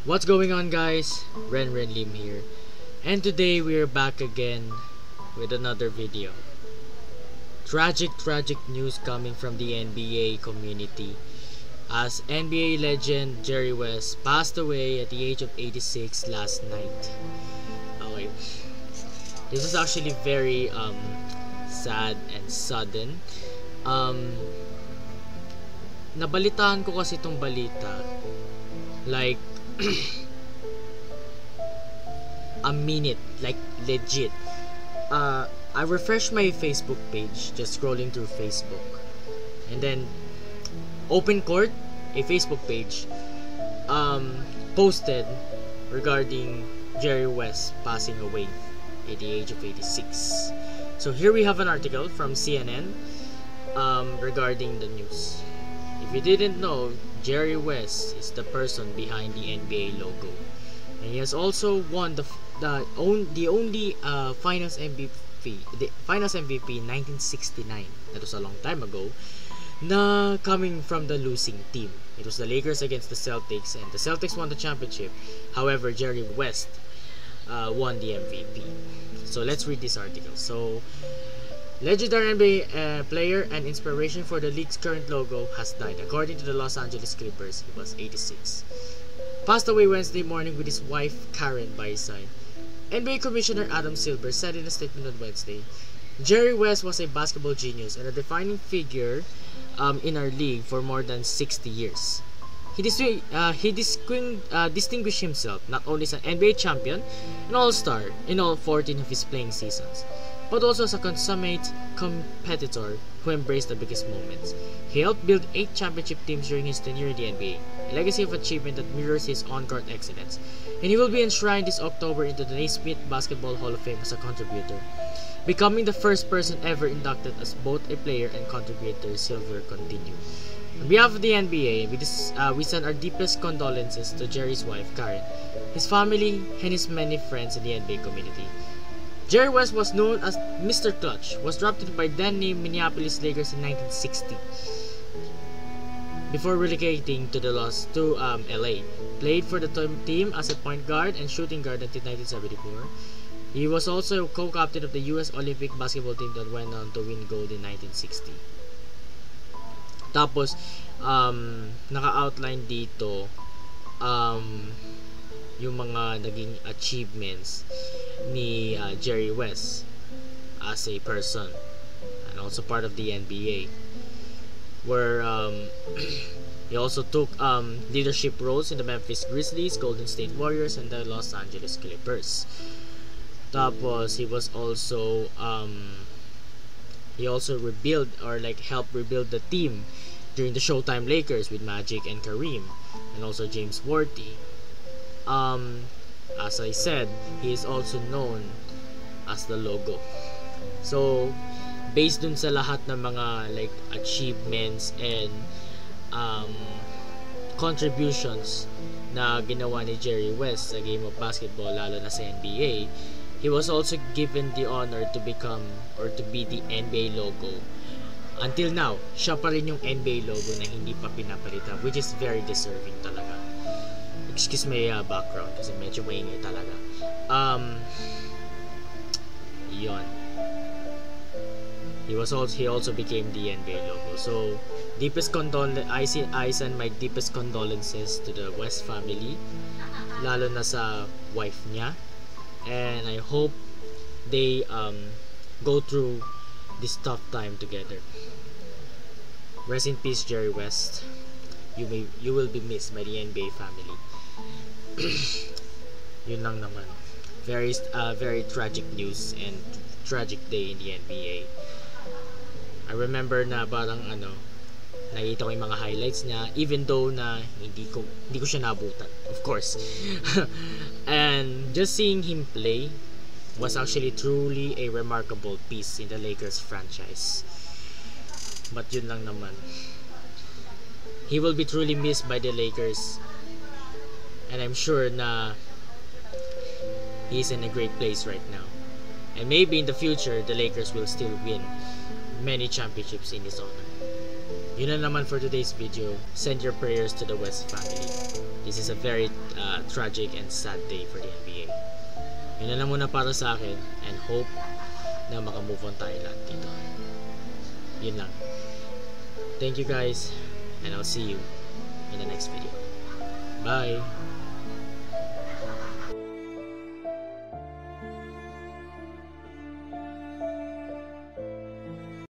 What's going on, guys? Ren Lim here, and today we're back again with another video. Tragic news coming from the NBA community as NBA legend Jerry West passed away at the age of 86 last night. Okay, this is actually very sad and sudden. Nabalitaan ko kasi itong balita like a minute, like legit. I refreshed my Facebook page, just scrolling through Facebook, and then Open Court, a Facebook page, posted regarding Jerry West passing away at the age of 86. So here we have an article from CNN regarding the news. If you didn't know, Jerry West is the person behind the NBA logo, and he has also won the only Finals MVP in 1969. That was a long time ago. Na coming from the losing team. It was the Lakers against the Celtics, and the Celtics won the championship. However, Jerry West won the MVP. So let's read this article. So, legendary NBA player and inspiration for the league's current logo has died. According to the Los Angeles Clippers, he was 86. Passed away Wednesday morning with his wife Karen by his side. NBA Commissioner Adam Silver said in a statement on Wednesday, Jerry West was a basketball genius and a defining figure in our league for more than 60 years. He distinguished himself not only as an NBA champion and all-star in all 14 of his playing seasons, but also as a consummate competitor who embraced the biggest moments. He helped build 8 championship teams during his tenure in the NBA, a legacy of achievement that mirrors his on-court excellence, and he will be enshrined this October into the Naismith Basketball Hall of Fame as a contributor, becoming the first person ever inducted as both a player and contributor. Silver continued. On behalf of the NBA, we send our deepest condolences to Jerry's wife, Karen, his family, and his many friends in the NBA community. Jerry West was known as Mr. Clutch, was drafted by then-named Minneapolis Lakers in 1960. Before relocating to LA, played for the team as a point guard and shooting guard until 1974. He was also co-captain of the U.S. Olympic basketball team that went on to win gold in 1960. Tapos, naka-outline dito yung mga naging achievements ni Jerry West as a person and also part of the NBA, where he also took leadership roles in the Memphis Grizzlies, Golden State Warriors, and the Los Angeles Clippers. Tapos he was also he also rebuild or like helped rebuild the team during the Showtime Lakers with Magic and Kareem and also James Worthy. As I said, he is also known as the logo. So based dun sa lahat ng mga like achievements and contributions na ginawa ni Jerry West sa game of basketball, lalo na sa NBA, he was also given the honor to become or to be the NBA logo. Until now, siya pa rin yung NBA logo na hindi pa pinapalitan, which is very deserving talaga. Excuse my background kasi medyo maingay talaga. Yon. He also became the NBA logo. So, I send my deepest condolences to the West family, lalo na sa wife niya, and I hope they go through this tough time together. Rest in peace, Jerry West. You will be missed by the NBA family. Yun lang naman. Very tragic news and tragic day in the NBA. I remember na parang nakita ko yung mga highlights niya, even though na hindi ko siya nabutan, of course. And just seeing him play was actually truly a remarkable piece in the Lakers franchise. But yun lang naman. He will be truly missed by the Lakers, and I'm sure na he's in a great place right now. And maybe in the future, the Lakers will still win many championships in his honor. Yun na naman for today's video. Send your prayers to the West family. This is a very tragic and sad day for the NBA. Yun na lang muna para sa akin, and hope na makamove on tayo lahat dito. Yun lang. Thank you guys, and I'll see you in the next video. Bye!